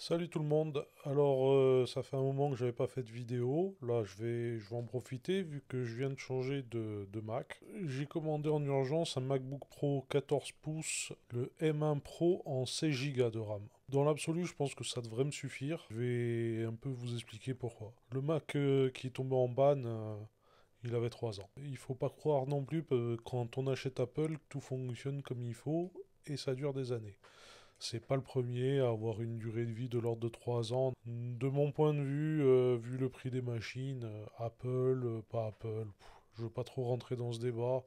Salut tout le monde. Alors, ça fait un moment que j'avais pas fait de vidéo. Là, je vais en profiter vu que je viens de changer de Mac. J'ai commandé en urgence un MacBook Pro 14 pouces, le M1 Pro en 16 Go de RAM. Dans l'absolu, je pense que ça devrait me suffire. Je vais un peu vous expliquer pourquoi. Le Mac qui est tombé en panne, il avait 3 ans. Il faut pas croire non plus que quand on achète Apple, tout fonctionne comme il faut et ça dure des années. C'est pas le premier à avoir une durée de vie de l'ordre de 3 ans. De mon point de vue, vu le prix des machines, Apple, pas Apple, je veux pas trop rentrer dans ce débat.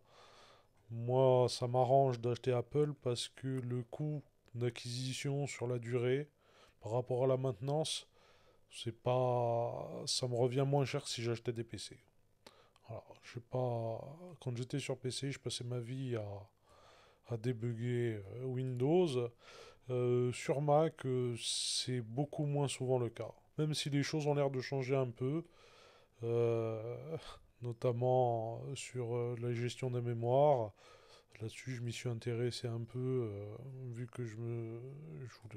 Moi, ça m'arrange d'acheter Apple parce que le coût d'acquisition sur la durée, par rapport à la maintenance, c'est pas, ça me revient moins cher que si j'achetais des PC. Alors, je sais pas, quand j'étais sur PC, je passais ma vie à débugger Windows. Sur Mac, c'est beaucoup moins souvent le cas. Même si les choses ont l'air de changer un peu, euh, notamment sur la gestion des mémoires. Là-dessus, je m'y suis intéressé un peu, vu que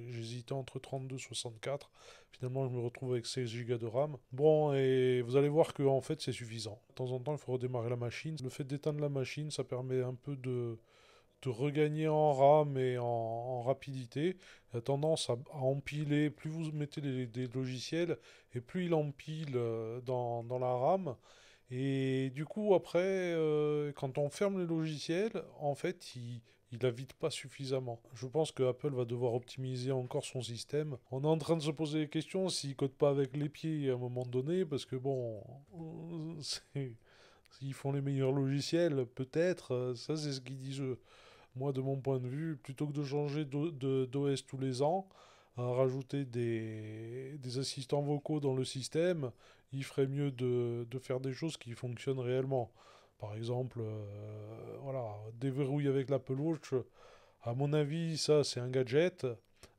j'hésitais entre 32 et 64. Finalement, je me retrouve avec 16 Go de RAM. Bon, et vous allez voir que en fait, c'est suffisant. De temps en temps, il faut redémarrer la machine. Le fait d'éteindre la machine, ça permet un peu de regagner en RAM et en rapidité. Il a tendance à empiler, plus vous mettez des logiciels, et plus il empile dans la RAM. Et du coup, après, quand on ferme les logiciels, en fait, il la vide pas suffisamment. Je pense que Apple va devoir optimiser encore son système. On est en train de se poser des questions s'il code pas avec les pieds à un moment donné, parce que bon, c'est... S'ils font les meilleurs logiciels, peut-être, ça c'est ce qu'ils disent eux. Moi, de mon point de vue, plutôt que de changer d'OS tous les ans, à rajouter des assistants vocaux dans le système, il ferait mieux de faire des choses qui fonctionnent réellement. Par exemple, voilà, déverrouiller avec l'Apple Watch, à mon avis, ça c'est un gadget,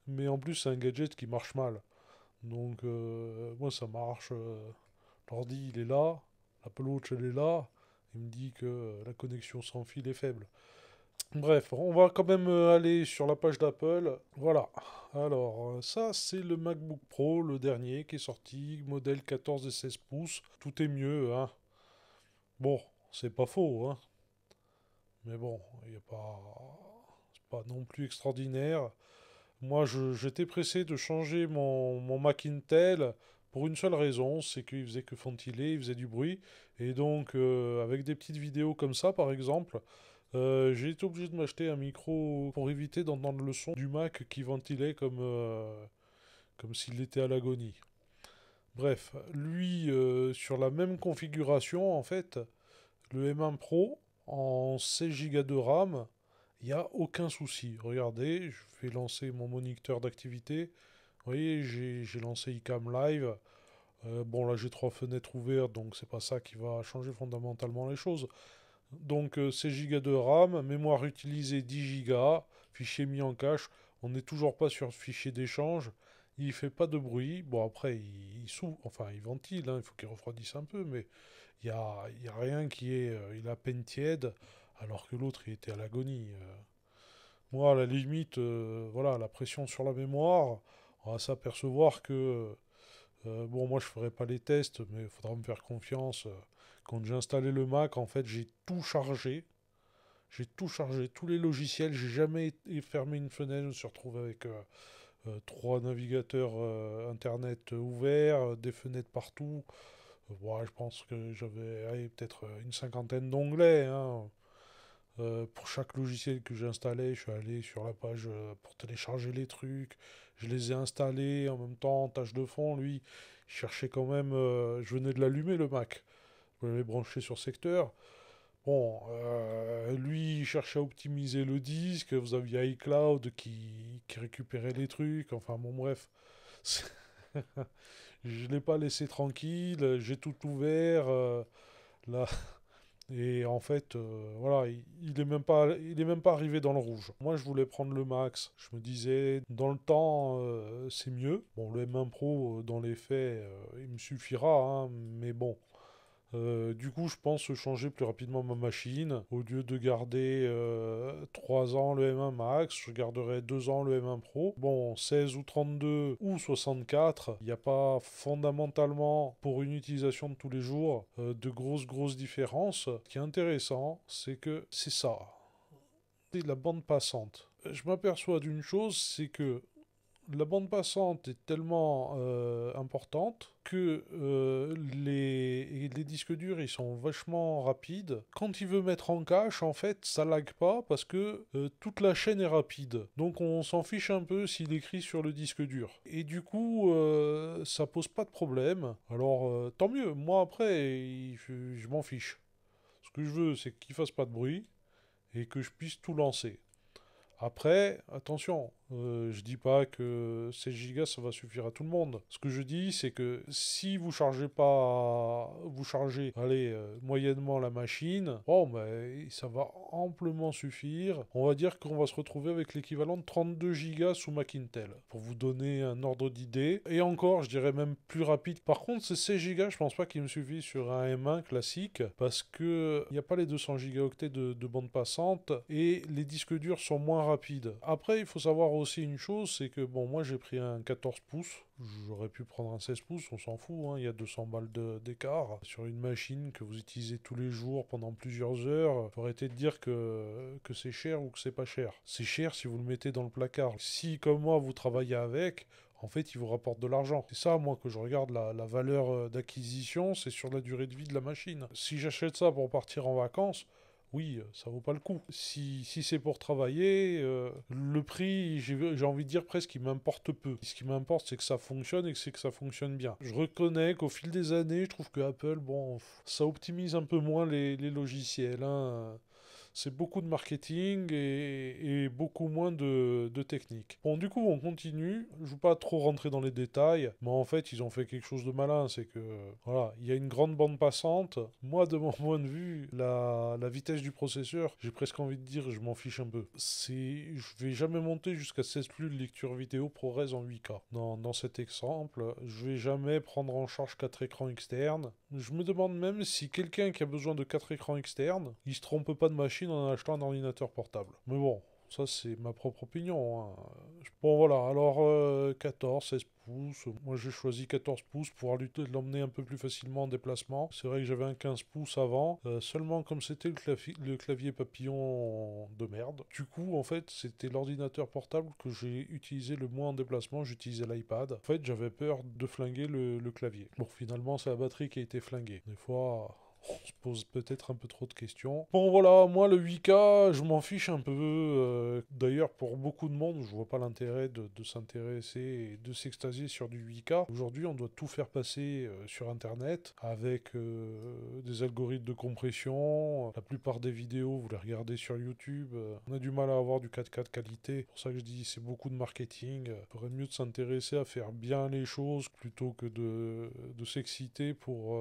mais en plus c'est un gadget qui marche mal. Donc, moi ça marche. L'ordi il est là, l'Apple Watch elle est là, il me dit que la connexion sans fil est faible. Bref, on va quand même aller sur la page d'Apple. Voilà. Alors, ça, c'est le MacBook Pro, le dernier qui est sorti, modèle 14 et 16 pouces. Tout est mieux, hein. Bon, c'est pas faux, hein. Mais bon, il y a pas... c'est pas non plus extraordinaire. Moi, j'étais pressé de changer mon Mac Intel pour une seule raison, c'est qu'il faisait que ventiler, il faisait du bruit. Et donc, avec des petites vidéos comme ça, par exemple, j'ai été obligé de m'acheter un micro pour éviter d'entendre le son du Mac qui ventilait comme s'il était à l'agonie. Bref, lui, sur la même configuration, en fait, le M1 Pro, en 16 Go de RAM, il n'y a aucun souci. Regardez, je vais lancer mon moniteur d'activité. Vous voyez, j'ai lancé iCam Live. Bon, là, j'ai trois fenêtres ouvertes, donc c'est pas ça qui va changer fondamentalement les choses. Donc 16 Go de RAM, mémoire utilisée 10 Go, fichier mis en cache. On n'est toujours pas sur fichier d'échange. Il fait pas de bruit. Bon après il souffle, enfin il ventile, hein, il faut qu'il refroidisse un peu, mais il y a rien qui est... il est à peine tiède, alors que l'autre il était à l'agonie. Moi à la limite, voilà, la pression sur la mémoire, on va s'apercevoir que bon, moi je ferai pas les tests, mais il faudra me faire confiance. Quand j'ai installé le Mac, en fait, j'ai tout chargé. J'ai tout chargé, tous les logiciels. J'ai jamais fermé une fenêtre. Je me suis retrouvé avec trois navigateurs internet ouverts, des fenêtres partout. Ouais, je pense que j'avais allez, peut-être une cinquantaine d'onglets, hein. Pour chaque logiciel que j'ai installé, je suis allé sur la page pour télécharger les trucs. Je les ai installés en même temps, en tâche de fond. Lui, il cherchait quand même. Je venais de l'allumer le Mac. Je l'avais branché sur secteur. Bon, lui, il cherchait à optimiser le disque. Vous aviez iCloud qui récupérait les trucs. Enfin, bon, bref. Je ne l'ai pas laissé tranquille. J'ai tout ouvert. Là, et en fait, voilà, il est même pas arrivé dans le rouge. Moi, je voulais prendre le max. Je me disais, dans le temps, c'est mieux. Bon, le M1 Pro, dans les faits, il me suffira, hein, mais bon, Du coup, je pense changer plus rapidement ma machine. Au lieu de garder 3 ans le M1 Max, je garderai 2 ans le M1 Pro. Bon, 16 ou 32 ou 64, il n'y a pas fondamentalement, pour une utilisation de tous les jours, de grosses différences. Ce qui est intéressant, c'est que c'est ça. C'est la bande passante. Je m'aperçois d'une chose, c'est que la bande passante est tellement importante que les disques durs ils sont vachement rapides. Quand il veut mettre en cache, en fait, ça lag pas parce que toute la chaîne est rapide. Donc on s'en fiche un peu s'il écrit sur le disque dur. Et du coup, ça pose pas de problème. Alors tant mieux. Moi après, je m'en fiche. Ce que je veux, c'est qu'il fasse pas de bruit et que je puisse tout lancer. Après, attention, je dis pas que 16 Go ça va suffire à tout le monde. Ce que je dis, c'est que si vous chargez pas, vous chargez, allez, moyennement la machine, oh, mais ça va amplement suffire. On va dire qu'on va se retrouver avec l'équivalent de 32 Go sous Mac Intel, pour vous donner un ordre d'idée. Et encore, je dirais même plus rapide. Par contre, ces 16 Go, je pense pas qu'il me suffit sur un M1 classique, parce que il n'y a pas les 200 gigaoctets de bande passante, et les disques durs sont moins rapides. Après, il faut savoir aussi une chose, c'est que bon, moi j'ai pris un 14 pouces, j'aurais pu prendre un 16 pouces, on s'en fout, hein, il y a 200 balles d'écart. Sur une machine que vous utilisez tous les jours pendant plusieurs heures, faut arrêter de dire que c'est cher ou que c'est pas cher. C'est cher si vous le mettez dans le placard. Si, comme moi, vous travaillez avec, en fait, il vous rapporte de l'argent. C'est ça, moi, que je regarde la valeur d'acquisition, c'est sur la durée de vie de la machine. Si j'achète ça pour partir en vacances, oui, ça vaut pas le coup. Si c'est pour travailler, le prix, j'ai envie de dire presque, il m'importe peu. Ce qui m'importe, c'est que ça fonctionne et que c'est que ça fonctionne bien. Je reconnais qu'au fil des années, je trouve que Apple, bon, ça optimise un peu moins les logiciels, hein. C'est beaucoup de marketing et beaucoup moins de technique. Bon, du coup, on continue. Je ne veux pas trop rentrer dans les détails, mais en fait, ils ont fait quelque chose de malin. C'est que, voilà, il y a une grande bande passante. Moi, de mon point de vue, la vitesse du processeur, j'ai presque envie de dire, je m'en fiche un peu. Je vais jamais monter jusqu'à 16 flux de lecture vidéo ProRes en 8K. Dans cet exemple, je vais jamais prendre en charge 4 écrans externes. Je me demande même si quelqu'un qui a besoin de 4 écrans externes, il se trompe pas de machine en achetant un ordinateur portable. Mais bon, ça c'est ma propre opinion, hein. Bon voilà, alors 14, 16 pouces. Moi j'ai choisi 14 pouces pour l'emmener un peu plus facilement en déplacement. C'est vrai que j'avais un 15 pouces avant, seulement comme c'était le clavier papillon de merde. Du coup en fait c'était l'ordinateur portable que j'ai utilisé le moins en déplacement, j'utilisais l'iPad. En fait j'avais peur de flinguer le clavier. Bon finalement c'est la batterie qui a été flinguée. Des fois on se pose peut-être un peu trop de questions. Bon voilà, moi le 8K, je m'en fiche un peu. D'ailleurs, pour beaucoup de monde, je vois pas l'intérêt de s'intéresser et de s'extasier sur du 8K. Aujourd'hui, on doit tout faire passer sur Internet avec des algorithmes de compression. La plupart des vidéos, vous les regardez sur YouTube. On a du mal à avoir du 4K de qualité. C'est pour ça que je dis, c'est beaucoup de marketing. Il faudrait mieux de s'intéresser à faire bien les choses plutôt que de s'exciter pour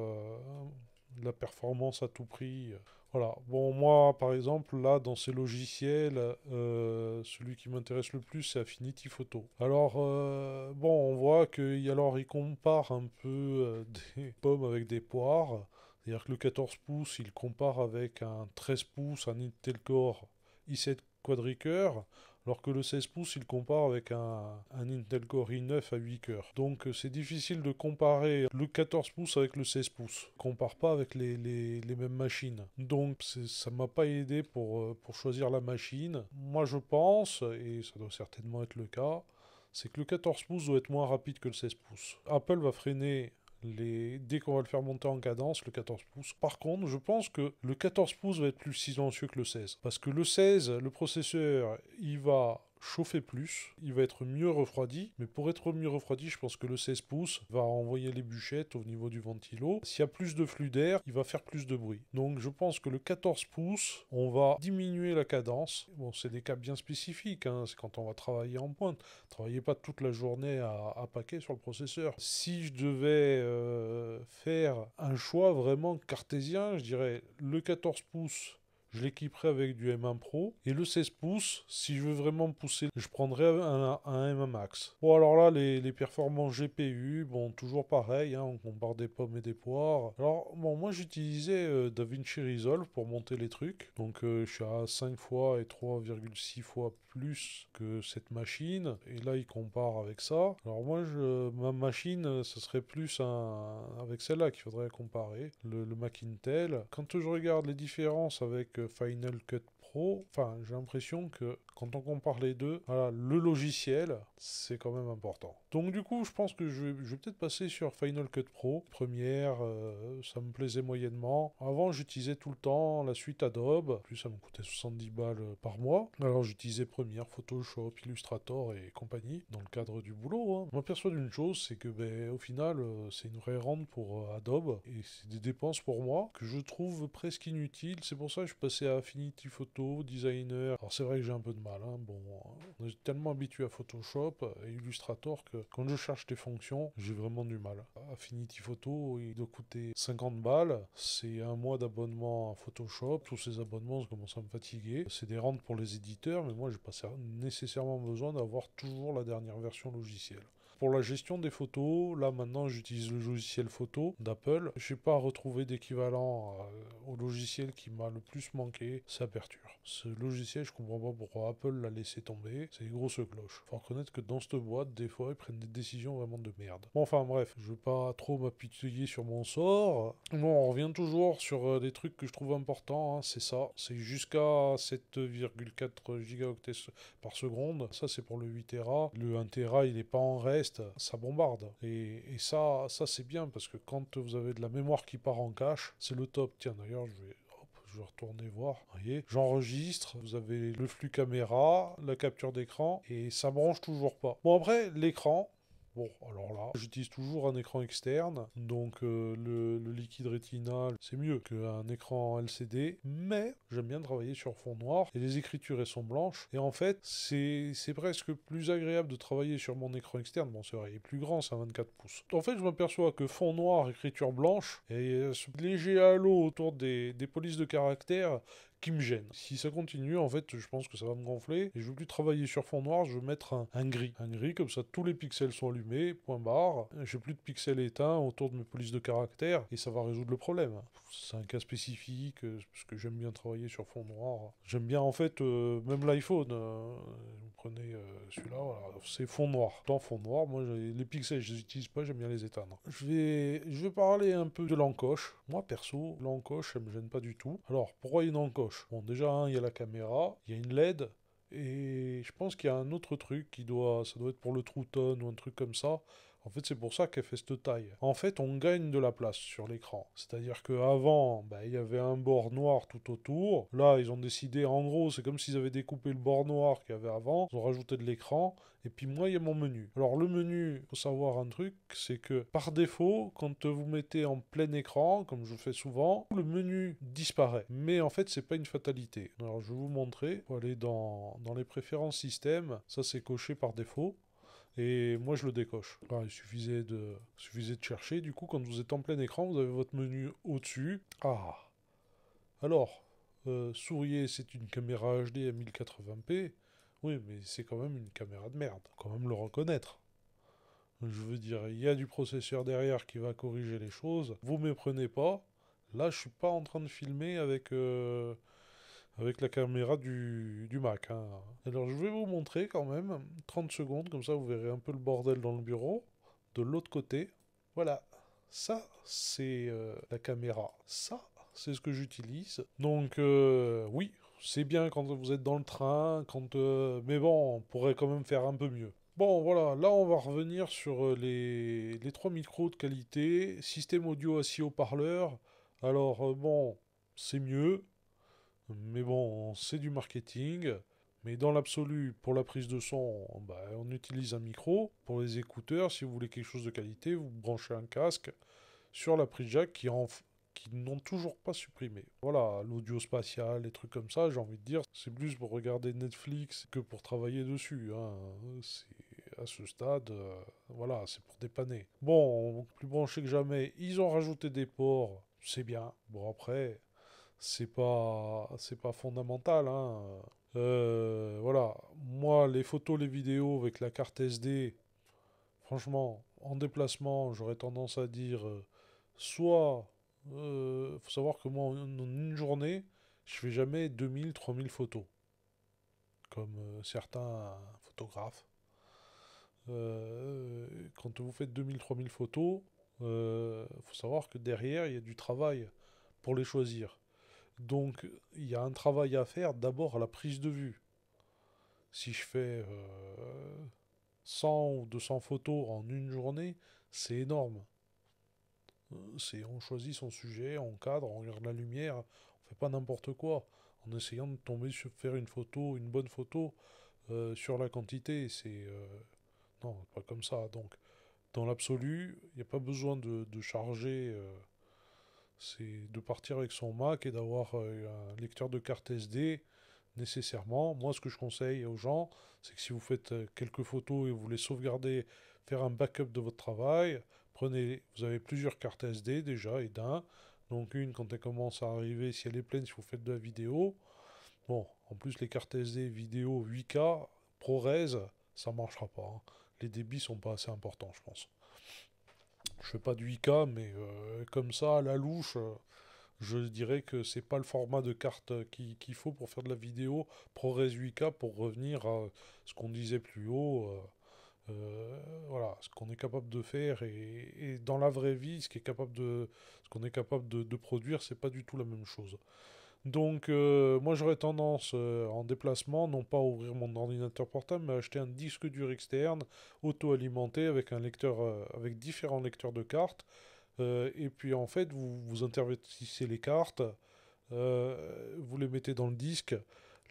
la performance à tout prix. Voilà. Bon, moi, par exemple, là, dans ces logiciels, celui qui m'intéresse le plus, c'est Affinity Photo. Alors, bon, on voit qu'il compare un peu des pommes avec des poires. C'est-à-dire que le 14 pouces, il compare avec un 13 pouces, un Intel Core i7 quadricœur, alors que le 16 pouces, il compare avec un Intel Core i9 à 8 cœurs. Donc c'est difficile de comparer le 14 pouces avec le 16 pouces. On compare pas avec les mêmes machines. Donc ça m'a pas aidé pour choisir la machine. Moi je pense, et ça doit certainement être le cas, c'est que le 14 pouces doit être moins rapide que le 16 pouces. Apple va freiner dès qu'on va le faire monter en cadence, le 14 pouces. Par contre, je pense que le 14 pouces va être plus silencieux que le 16. Parce que le 16, le processeur, il va chauffer plus, il va être mieux refroidi, mais pour être mieux refroidi, je pense que le 16 pouces va envoyer les bûchettes au niveau du ventilo. S'il y a plus de flux d'air, il va faire plus de bruit. Donc je pense que le 14 pouces, on va diminuer la cadence. Bon, c'est des cas bien spécifiques, hein. C'est quand on va travailler en pointe. Travaillez pas toute la journée à paquet sur le processeur. Si je devais faire un choix vraiment cartésien, je dirais le 14 pouces je l'équiperai avec du M1 Pro. Et le 16 pouces, si je veux vraiment pousser, je prendrai un M1 Max. Bon, alors là, les performances GPU, bon, toujours pareil, hein, on compare des pommes et des poires. Alors, bon, moi j'utilisais DaVinci Resolve pour monter les trucs. Donc, je suis à 5 fois et 3,6 fois plus que cette machine. Et là, il compare avec ça. Alors, moi, ma machine, ce serait plus avec celle-là qu'il faudrait comparer, le Mac Intel. Quand je regarde les différences avec Final Cut Pro, enfin, j'ai l'impression que quand on compare les deux, voilà, le logiciel, c'est quand même important. Donc du coup, je pense que je vais peut-être passer sur Final Cut Pro. Première, ça me plaisait moyennement. Avant, j'utilisais tout le temps la suite Adobe. En plus, ça me coûtait 70 balles par mois. Alors, j'utilisais Premiere, Photoshop, Illustrator et compagnie dans le cadre du boulot. Hein. Je m'aperçois d'une chose, c'est que ben, au final, c'est une vraie rente pour Adobe et c'est des dépenses pour moi que je trouve presque inutiles. C'est pour ça que je passais à Affinity Photo, Designer. Alors, c'est vrai que j'ai un peu de mal. Hein. Bon, on est tellement habitué à Photoshop et Illustrator que quand je cherche des fonctions, j'ai vraiment du mal. Affinity Photo, il doit coûter 50 balles. C'est un mois d'abonnement à Photoshop. Tous ces abonnements, ça commence à me fatiguer. C'est des rentes pour les éditeurs, mais moi, j'ai pas nécessairement besoin d'avoir toujours la dernière version logicielle. Pour la gestion des photos, là maintenant j'utilise le logiciel photo d'Apple. Je n'ai pas retrouvé d'équivalent au logiciel qui m'a le plus manqué, c'est Aperture. Ce logiciel, je comprends pas pourquoi Apple l'a laissé tomber, c'est une grosse cloche. Faut reconnaître que dans cette boîte, des fois, ils prennent des décisions vraiment de merde. Bon, enfin bref, je veux pas trop m'apitoyer sur mon sort. Bon, on revient toujours sur des trucs que je trouve importants, hein, c'est ça. C'est jusqu'à 7,4 gigaoctets par seconde. Ça, c'est pour le 8 Tera. Le 1 Tera, il n'est pas en reste, ça bombarde. Et ça c'est bien parce que quand vous avez de la mémoire qui part en cache, c'est le top. Tiens, d'ailleurs, je vais retourner voir. Vous voyez, j'enregistre, vous avez le flux caméra, la capture d'écran, et ça branche toujours pas. Bon, après, l'écran, bon, alors là, j'utilise toujours un écran externe, donc le liquide Retina, c'est mieux qu'un écran LCD, mais j'aime bien travailler sur fond noir, et les écritures, elles sont blanches, et en fait, c'est presque plus agréable de travailler sur mon écran externe, bon, c'est vrai, il est plus grand, c'est un 24 pouces. En fait, je m'aperçois que fond noir, écriture blanche, et ce léger halo autour des polices de caractère, qui me gêne. Si ça continue, en fait, je pense que ça va me gonfler et je veux plus travailler sur fond noir, je veux mettre un gris. Un gris, comme ça, tous les pixels sont allumés, point barre. J'ai plus de pixels éteints autour de mes polices de caractère et ça va résoudre le problème. C'est un cas spécifique, parce que j'aime bien travailler sur fond noir. J'aime bien, en fait, même l'iPhone, vous prenez celui-là, voilà, c'est fond noir. Dans fond noir, moi, les pixels, je les utilise pas, j'aime bien les éteindre. Je vais parler un peu de l'encoche. Moi, perso, l'encoche, ça me gêne pas du tout. Alors, pourquoi une encoche? Bon, déjà, hein, il y a la caméra, il y a une LED, et je pense qu'il y a un autre truc ça doit être pour le True Tone ou un truc comme ça. En fait, c'est pour ça qu'elle fait cette taille. En fait, on gagne de la place sur l'écran. C'est-à-dire qu'avant, bah, il y avait un bord noir tout autour. Là, ils ont décidé, en gros, c'est comme s'ils avaient découpé le bord noir qu'il y avait avant. Ils ont rajouté de l'écran. Et puis moi, il y a mon menu. Alors le menu, il faut savoir un truc, c'est que par défaut, quand vous mettez en plein écran, comme je fais souvent, le menu disparaît. Mais en fait, c'est pas une fatalité. Alors je vais vous montrer. Faut aller dans les préférences système. Ça, c'est coché par défaut. Et moi, je le décoche. Alors, il suffisait de chercher. Du coup, quand vous êtes en plein écran, vous avez votre menu au-dessus. Ah. Alors, souriez, c'est une caméra HD à 1080p. Oui, mais c'est quand même une caméra de merde. Faut quand même le reconnaître. Je veux dire, il y a du processeur derrière qui va corriger les choses. Vous méprenez pas. Là, je suis pas en train de filmer avec la caméra du Mac. Hein. Alors, je vais vous montrer quand même 30 secondes, comme ça vous verrez un peu le bordel dans le bureau. De l'autre côté, voilà. Ça, c'est la caméra. Ça, c'est ce que j'utilise. Donc, oui, c'est bien quand vous êtes dans le train, mais bon, on pourrait quand même faire un peu mieux. Bon, voilà, là on va revenir sur les trois micros de qualité, système audio assis haut-parleur. Alors, bon, c'est mieux, mais bon, c'est du marketing. Mais dans l'absolu, pour la prise de son, bah, on utilise un micro. Pour les écouteurs, si vous voulez quelque chose de qualité, vous branchez un casque sur la prise jack qui n'ont toujours pas supprimé. Voilà, l'audio spatial, les trucs comme ça, j'ai envie de dire, c'est plus pour regarder Netflix que pour travailler dessus. Hein. À ce stade, voilà, c'est pour dépanner. Bon, plus branché que jamais, ils ont rajouté des ports, c'est bien. Bon, après, c'est pas fondamental, hein. Voilà, moi, les photos, les vidéos avec la carte SD, franchement, en déplacement, j'aurais tendance à dire, soit, faut savoir que moi, en une journée, je fais jamais 2000, 3000 photos, comme certains photographes. Quand vous faites 2000, 3000 photos, faut savoir que derrière, il y a du travail pour les choisir. Donc, il y a un travail à faire d'abord à la prise de vue. Si je fais 100 ou 200 photos en une journée, c'est énorme. On choisit son sujet, on cadre, on regarde la lumière, on fait pas n'importe quoi. En essayant de tomber sur faire une photo, une bonne photo sur la quantité, non, pas comme ça. Donc, dans l'absolu, il n'y a pas besoin de charger, c'est de partir avec son Mac et d'avoir un lecteur de carte SD nécessairement. Moi, ce que je conseille aux gens, c'est que si vous faites quelques photos et vous voulez sauvegarder, faire un backup de votre travail, vous avez plusieurs cartes SD déjà et d'un. Donc une quand elle commence à arriver, si elle est pleine, si vous faites de la vidéo. Bon, en plus les cartes SD vidéo 8K, ProRes, ça marchera pas, hein. Les débits sont pas assez importants, je pense. Je fais pas du 8K, mais comme ça, à la louche, je dirais que c'est pas le format de carte qu'il faut pour faire de la vidéo ProRes 8K pour revenir à ce qu'on disait plus haut. Voilà, ce qu'on est capable de faire et dans la vraie vie, ce qu'on est capable de produire, c'est pas du tout la même chose. Donc, moi j'aurais tendance en déplacement, non pas à ouvrir mon ordinateur portable, mais à acheter un disque dur externe auto-alimenté avec un lecteur, avec différents lecteurs de cartes. Et puis en fait, vous intervertissez les cartes, vous les mettez dans le disque.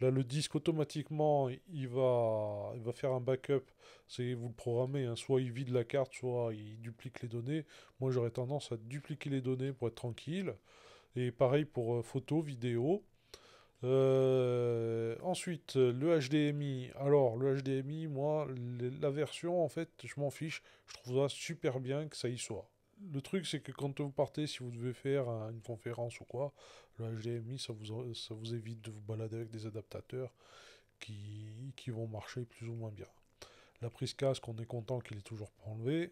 Là, le disque automatiquement, il va faire un backup. C'est vous le programmez, hein. Soit il vide la carte, soit il duplique les données. Moi, j'aurais tendance à dupliquer les données pour être tranquille. Et pareil pour photo, vidéo. Ensuite, le HDMI. Alors, le HDMI, moi, la version, en fait, je m'en fiche. Je trouve ça super bien que ça y soit. Le truc, c'est que quand vous partez, si vous devez faire une conférence ou quoi, le HDMI, ça vous évite de vous balader avec des adaptateurs qui vont marcher plus ou moins bien. La prise casque, on est content qu'il est toujours pas enlevé.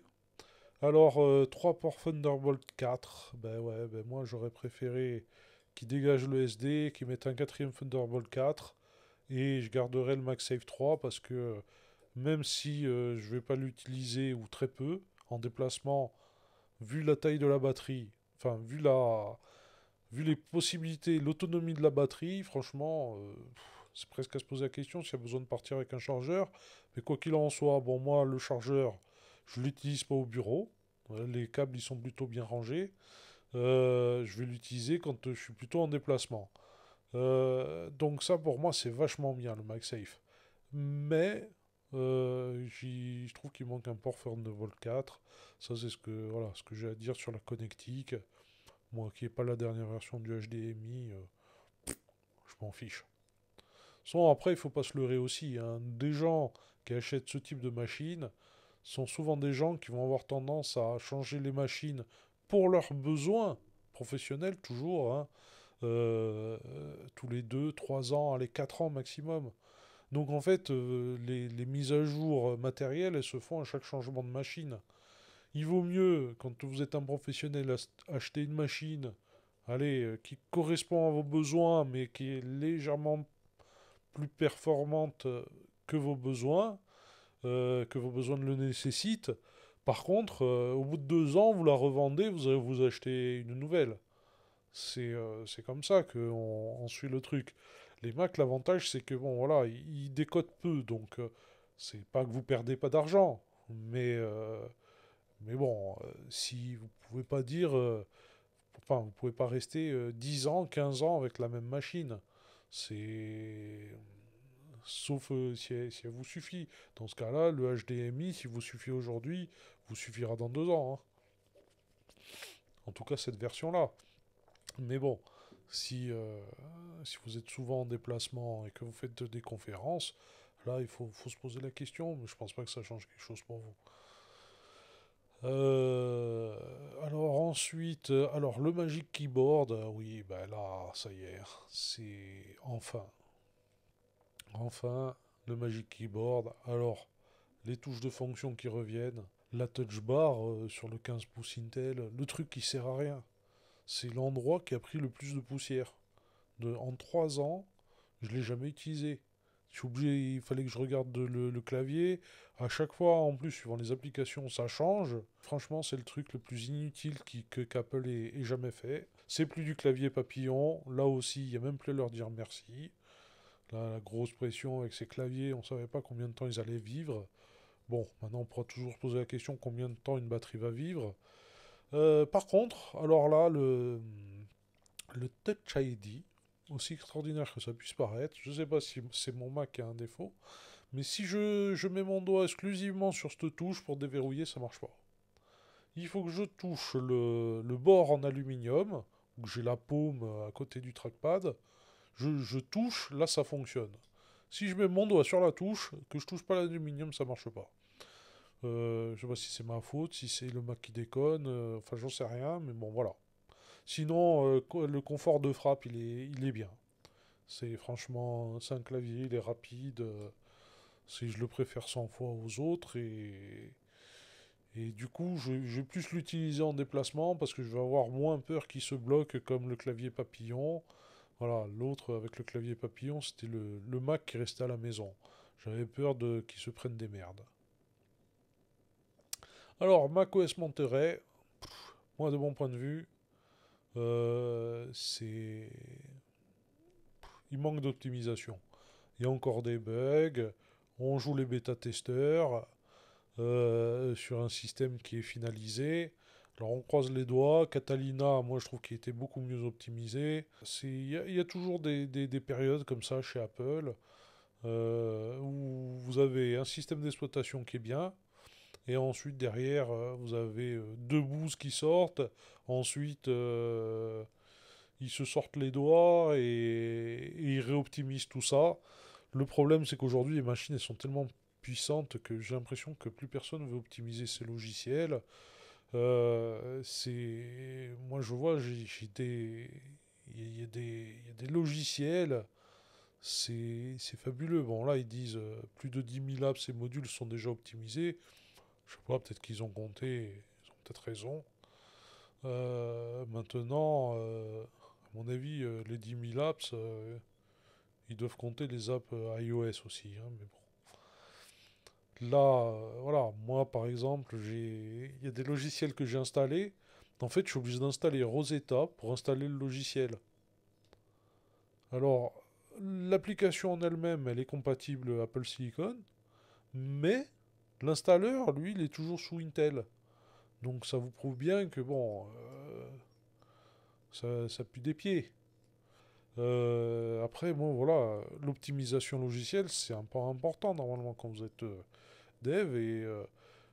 Alors, 3 ports Thunderbolt 4, ben ouais, ben moi j'aurais préféré qu'ils dégagent le SD, qu'ils mettent un quatrième Thunderbolt 4, et je garderai le MagSafe 3 parce que même si je vais pas l'utiliser ou très peu en déplacement, vu la taille de la batterie, enfin vu les possibilités, l'autonomie de la batterie, franchement, c'est presque à se poser la question s'il y a besoin de partir avec un chargeur. Mais quoi qu'il en soit, bon moi le chargeur, je l'utilise pas au bureau. Les câbles ils sont plutôt bien rangés. Je vais l'utiliser quand je suis plutôt en déplacement. Donc ça pour moi c'est vachement bien le MagSafe. Mais je trouve qu'il manque un port Thunderbolt 4. Ça c'est voilà, ce que j'ai à dire sur la connectique. Moi qui n'ai pas la dernière version du HDMI, je m'en fiche. Son après, il faut pas se leurrer aussi, hein. Des gens qui achètent ce type de machine sont souvent des gens qui vont avoir tendance à changer les machines pour leurs besoins professionnels, toujours, hein, tous les 2, 3 ans, allez, 4 ans maximum. Donc en fait, les mises à jour matérielles, elles se font à chaque changement de machine. Il vaut mieux, quand vous êtes un professionnel, acheter une machine, allez, qui correspond à vos besoins, mais qui est légèrement plus performante que vos besoins le nécessitent. Par contre, au bout de 2 ans, vous la revendez, vous allez vous acheter une nouvelle. C'est comme ça qu'on suit le truc. Les Mac, l'avantage, c'est que bon, voilà, ils décodent peu, donc c'est pas que vous perdez pas d'argent, mais bon, si vous pouvez pas dire, enfin, vous pouvez pas rester 10 ans, 15 ans avec la même machine. C'est sauf si elle vous suffit. Dans ce cas-là, le HDMI, si vous suffit aujourd'hui, vous suffira dans 2 ans, hein. En tout cas, cette version-là. Mais bon, si vous êtes souvent en déplacement et que vous faites des conférences, là, faut se poser la question, mais je pense pas que ça change quelque chose pour vous. Euh, alors ensuite, alors le Magic Keyboard, oui, ben là, ça y est, c'est enfin, le Magic Keyboard. Alors, les touches de fonction qui reviennent, la touch bar sur le 15 pouces Intel, le truc qui sert à rien. C'est l'endroit qui a pris le plus de poussière. En 3 ans, je l'ai jamais utilisé. Je suis obligé, il fallait que je regarde le clavier. À chaque fois, en plus, suivant les applications, ça change. Franchement, c'est le truc le plus inutile qu'Apple ait jamais fait. C'est plus du clavier papillon. Là aussi, il n'y a même plus à leur dire merci. Là, la grosse pression avec ces claviers, on ne savait pas combien de temps ils allaient vivre. Bon, maintenant, on pourra toujours se poser la question combien de temps une batterie va vivre. Par contre, alors là, le Touch ID, aussi extraordinaire que ça puisse paraître, je ne sais pas si c'est mon Mac qui a un défaut, mais si je mets mon doigt exclusivement sur cette touche pour déverrouiller, ça marche pas. Il faut que je touche le bord en aluminium, où j'ai la paume à côté du trackpad. Je touche, là ça fonctionne. Si je mets mon doigt sur la touche, que je touche pas l'aluminium, ça marche pas. Je sais pas si c'est ma faute, si c'est le Mac qui déconne, enfin j'en sais rien, mais bon voilà. Sinon, le confort de frappe, il est bien. C'est franchement, c'est un clavier, il est rapide. Je le préfère 100 fois aux autres et du coup, je vais plus l'utiliser en déplacement parce que je vais avoir moins peur qu'il se bloque comme le clavier papillon. Voilà, l'autre avec le clavier papillon, c'était le Mac qui restait à la maison. J'avais peur qu'il se prenne des merdes. Alors, macOS Monterey, moi de mon point de vue, c'est il manque d'optimisation. Il y a encore des bugs. On joue les bêta-testeurs sur un système qui est finalisé. Alors on croise les doigts. Catalina, moi je trouve qu'il était beaucoup mieux optimisé. Il y a toujours des périodes comme ça chez Apple où vous avez un système d'exploitation qui est bien. Et ensuite derrière, vous avez deux boosts qui sortent. Ensuite, ils se sortent les doigts et ils réoptimisent tout ça. Le problème, c'est qu'aujourd'hui, les machines elles sont tellement puissantes que j'ai l'impression que plus personne veut optimiser ses logiciels. Moi, je vois, j'ai des... il y a des logiciels, c'est fabuleux. Bon, là, ils disent plus de 10 000 apps et modules sont déjà optimisés. Je sais pas, peut-être qu'ils ont compté, ils ont peut-être raison. Maintenant, à mon avis, les 10 000 apps, ils doivent compter les apps iOS aussi, hein, mais bon. Là, voilà, moi par exemple, il y a des logiciels que j'ai installés. En fait, je suis obligé d'installer Rosetta pour installer le logiciel. Alors, l'application en elle-même, elle est compatible Apple Silicon, mais l'installeur, lui, il est toujours sous Intel. Donc ça vous prouve bien que bon, ça pue des pieds. Après, bon, voilà, l'optimisation logicielle, c'est un point important normalement quand vous êtes dev et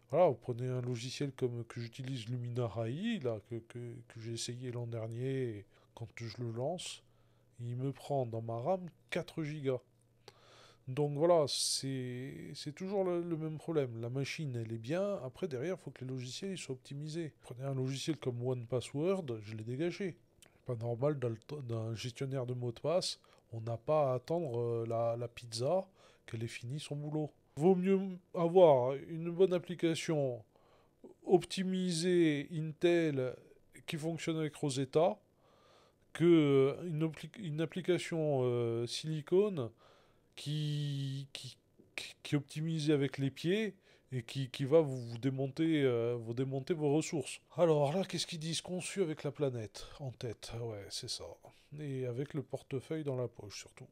voilà, vous prenez un logiciel comme que j'utilise Lumina AI, là, que j'ai essayé l'an dernier, quand je le lance, il me prend dans ma RAM 4 gigas. Donc voilà, c'est toujours le même problème. La machine, elle est bien. Après, derrière, il faut que les logiciels ils soient optimisés. Prenez un logiciel comme OnePassword, je l'ai dégagé. Pas normal d'un gestionnaire de mots de passe, on n'a pas à attendre la pizza qu'elle ait fini son boulot. Vaut mieux avoir une bonne application optimisée Intel qui fonctionne avec Rosetta que une application silicone qui est optimisée avec les pieds et qui va vous démonter vos ressources. Alors là, qu'est-ce qu'ils disent? Conçu avec la planète en tête. Ah ouais, c'est ça. Et avec le portefeuille dans la poche surtout.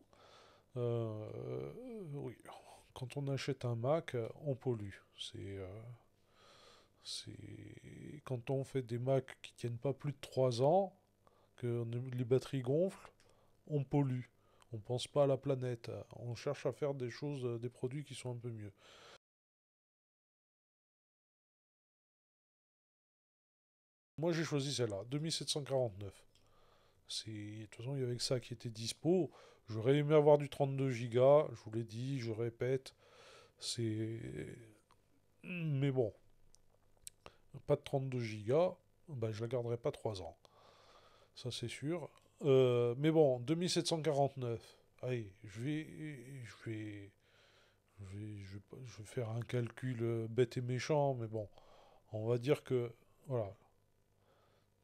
Oui. Quand on achète un Mac, on pollue. Quand on fait des Macs qui tiennent pas plus de 3 ans, que les batteries gonflent, on pollue. On pense pas à la planète. On cherche à faire des choses, des produits qui sont un peu mieux. Moi, j'ai choisi celle-là, 2749. De toute façon, il y avait que ça qui était dispo. J'aurais aimé avoir du 32 Go, je vous l'ai dit, je répète. C'est. Mais bon. pas de 32 gigas, bah, je la garderai pas 3 ans. Ça c'est sûr. Mais bon, 2749. Allez, je vais faire un calcul bête et méchant, mais bon, on va dire que, voilà,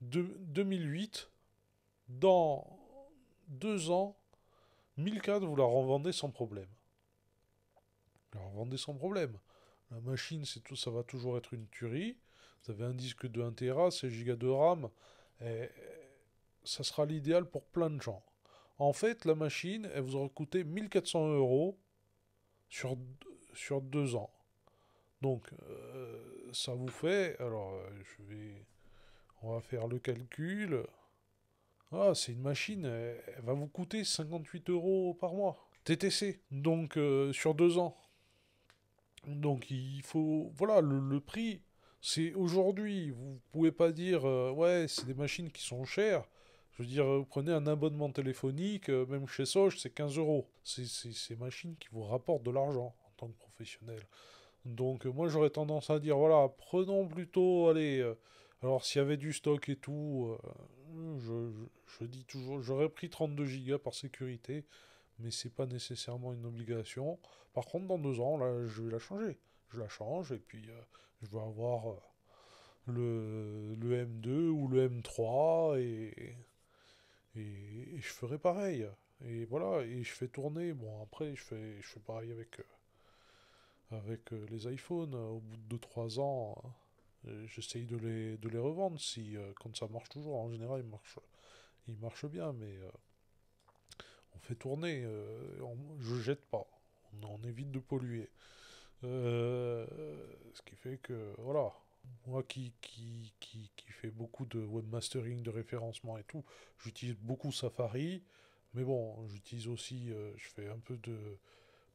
2008, dans 2 ans, 1004, vous la revendez sans problème. Vous la revendez sans problème. La machine, c'est tout, ça va toujours être une tuerie. Vous avez un disque de 1 Tera, 16 Go de RAM, et ça sera l'idéal pour plein de gens. En fait, la machine, elle vous aura coûté 1400 € sur, sur 2 ans. Donc, ça vous fait. Alors, on va faire le calcul. Ah, c'est une machine, elle va vous coûter 58 € par mois. TTC. Donc, sur 2 ans. Donc, il faut. Voilà, le prix, c'est aujourd'hui. Vous pouvez pas dire, ouais, c'est des machines qui sont chères. Je veux dire, vous prenez un abonnement téléphonique, même chez Soch, c'est 15 euros. C'est ces machines qui vous rapportent de l'argent en tant que professionnel. Donc moi j'aurais tendance à dire voilà, prenons plutôt, allez, alors s'il y avait du stock et tout, je dis toujours, j'aurais pris 32 gigas par sécurité, mais c'est pas nécessairement une obligation. Par contre dans 2 ans, là, je vais la changer. Je la change et puis je vais avoir le M2 ou le M3 et je ferai pareil. Et voilà, et je fais tourner. Bon après je fais pareil avec les iPhones, au bout de 2 3 ans, j'essaye de les revendre. Si, quand ça marche toujours, en général, il marche bien, mais on fait tourner, je jette pas, on évite de polluer. Euh, Ce qui fait que, voilà, moi qui fais beaucoup de webmastering, de référencement et tout, j'utilise beaucoup Safari, mais bon, j'utilise aussi, je fais un peu de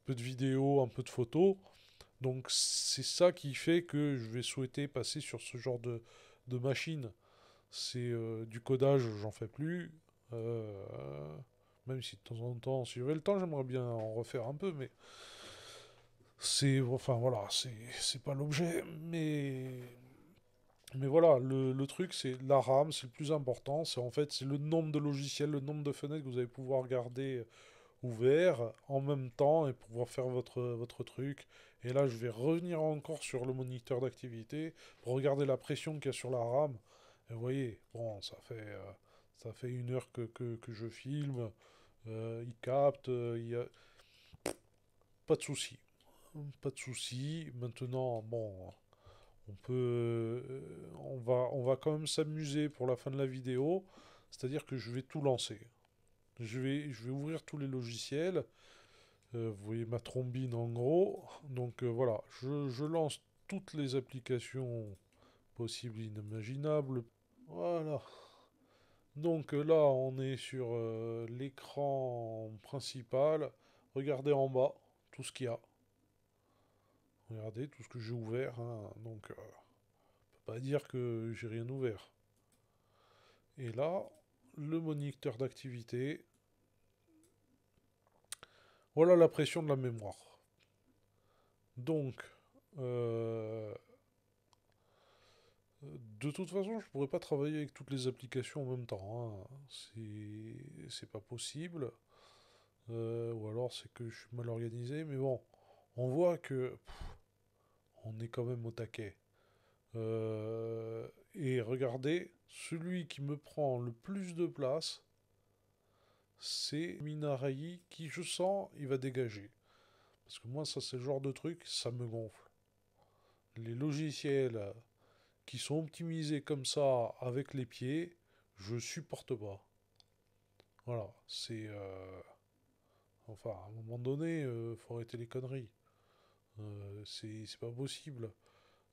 vidéos, un peu de photos. Donc c'est ça qui fait que je vais souhaiter passer sur ce genre de machine. C'est du codage, j'en fais plus. Euh, Même si de temps en temps, si j'avais le temps, j'aimerais bien en refaire un peu, mais enfin voilà, c'est pas l'objet. Mais voilà, le truc, c'est la RAM, c'est le plus important. C'est en fait, c'est le nombre de logiciels, le nombre de fenêtres que vous allez pouvoir garder ouvert en même temps et pouvoir faire votre truc. Et là, je vais revenir encore sur le moniteur d'activité pour regarder la pression qu'il y a sur la RAM. Et vous voyez, bon, ça fait 1 heure que je filme. Il capte, il y a pas de souci. Pas de souci. Maintenant, bon, on va quand même s'amuser pour la fin de la vidéo. C'est-à-dire que je vais tout lancer. Je vais ouvrir tous les logiciels. Vous voyez ma trombine en gros. Donc voilà, je lance toutes les applications possibles et inimaginables. Voilà. Donc là, on est sur l'écran principal. Regardez en bas, tout ce qu'il y a. Regardez tout ce que j'ai ouvert, hein. Donc, on peut pas dire que j'ai rien ouvert. Et là, le moniteur d'activité. Voilà la pression de la mémoire. Donc, euh, de toute façon, je pourrais pas travailler avec toutes les applications en même temps, hein. C'est pas possible. Ou alors c'est que je suis mal organisé. Mais bon, on voit que on est quand même au taquet. Et regardez, celui qui me prend le plus de place, c'est Minarai qui, je sens, il va dégager. Parce que moi, ça, c'est le genre de truc, ça me gonfle. Les logiciels qui sont optimisés comme ça avec les pieds, je supporte pas. Voilà, c'est. Enfin, à un moment donné, faut arrêter les conneries. C'est pas possible.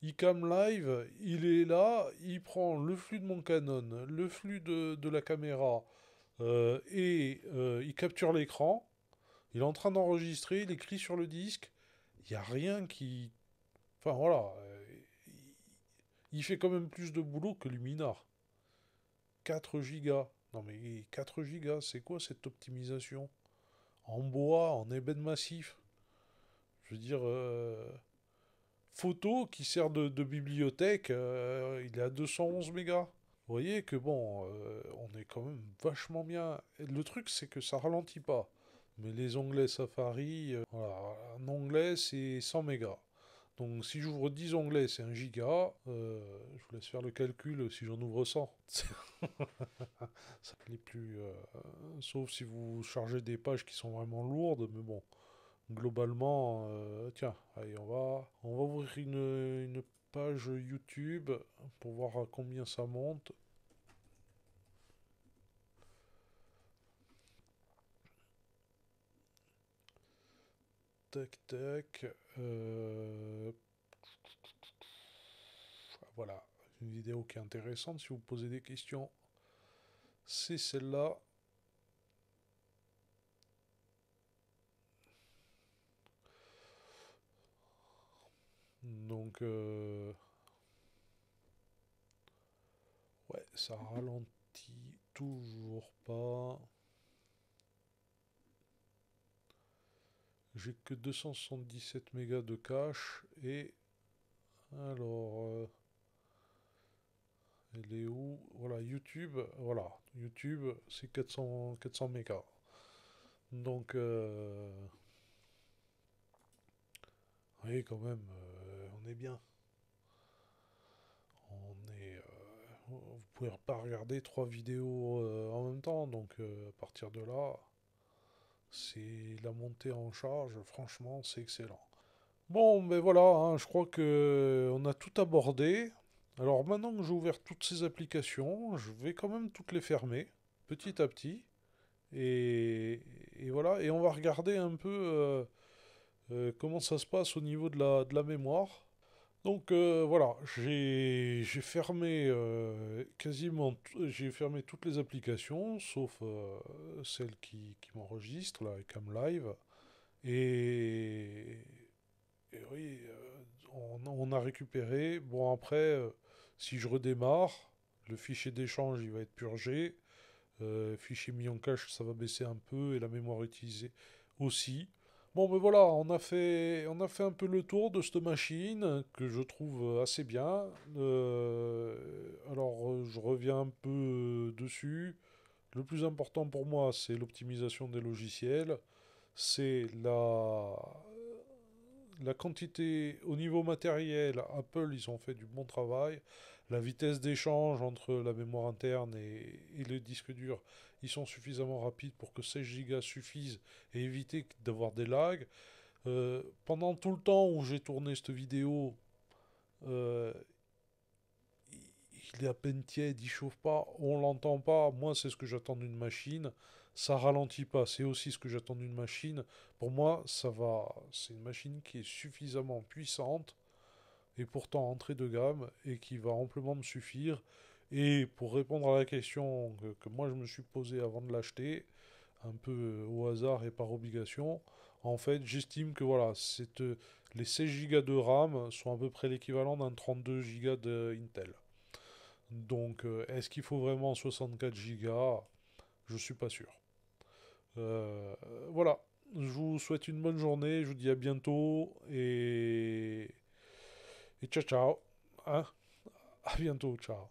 ICam Live, il est là, il prend le flux de mon Canon, le flux de la caméra, et il capture l'écran. Il est en train d'enregistrer, il écrit sur le disque. Il n'y a rien qui. Enfin voilà, il fait quand même plus de boulot que Luminar. 4 gigas. Non mais 4 gigas, c'est quoi cette optimisation? En bois, en ébène massif. Je veux dire, photo qui sert de bibliothèque, il est à 211 mégas. Vous voyez que bon, on est quand même vachement bien. Et le truc, c'est que ça ralentit pas. Mais les onglets Safari, voilà, un onglet, c'est 100 mégas. Donc si j'ouvre 10 onglets, c'est 1 giga. Je vous laisse faire le calcul si j'en ouvre 100. Ça n'est plus... sauf si vous chargez des pages qui sont vraiment lourdes, mais bon, globalement, tiens, allez, on va ouvrir une page YouTube pour voir à combien ça monte. Tac, tac. Voilà, une vidéo qui est intéressante si vous posez des questions. C'est celle-là. Donc, ouais, ça ralentit toujours pas. J'ai que 277 mégas de cache et alors, elle est où? Voilà, YouTube, voilà, YouTube, c'est 400 mégas. Donc, oui, quand même, on est bien. On est, vous pouvez pas regarder 3 vidéos en même temps, donc à partir de là, c'est la montée en charge, franchement, c'est excellent. Bon, ben voilà, hein, je crois que on a tout abordé. Alors maintenant que j'ai ouvert toutes ces applications, je vais quand même toutes les fermer, petit à petit. Et, et voilà, et on va regarder un peu comment ça se passe au niveau de la mémoire. Donc voilà, j'ai fermé j'ai fermé toutes les applications, sauf celle qui m'enregistre, là, CamLive. Et, et oui, on a récupéré. Bon, après, si je redémarre, le fichier d'échange, il va être purgé. Fichier mis en cache, ça va baisser un peu. Et la mémoire utilisée aussi. Bon, mais voilà, on a fait un peu le tour de cette machine que je trouve assez bien. Alors, je reviens un peu dessus. Le plus important pour moi, c'est l'optimisation des logiciels. C'est la quantité au niveau matériel. Apple, ils ont fait du bon travail. La vitesse d'échange entre la mémoire interne et le disque dur, ils sont suffisamment rapides pour que 16 Go suffisent et éviter d'avoir des lags. Pendant tout le temps où j'ai tourné cette vidéo, euh, il est à peine tiède, il chauffe pas, on l'entend pas. Moi, c'est ce que j'attends d'une machine. Ça ralentit pas, c'est aussi ce que j'attends d'une machine. Pour moi, ça va. C'est une machine qui est suffisamment puissante et pourtant entrée de gamme et qui va amplement me suffire. Et pour répondre à la question que moi je me suis posée avant de l'acheter, un peu au hasard et par obligation, en fait, j'estime que voilà, les 16 Go de RAM sont à peu près l'équivalent d'un 32 Go de Intel. Donc, est-ce qu'il faut vraiment 64 Go? Je suis pas sûr. Euh, voilà. Je vous souhaite une bonne journée. Je vous dis à bientôt. Et ciao, ciao. Hein, à bientôt. Ciao.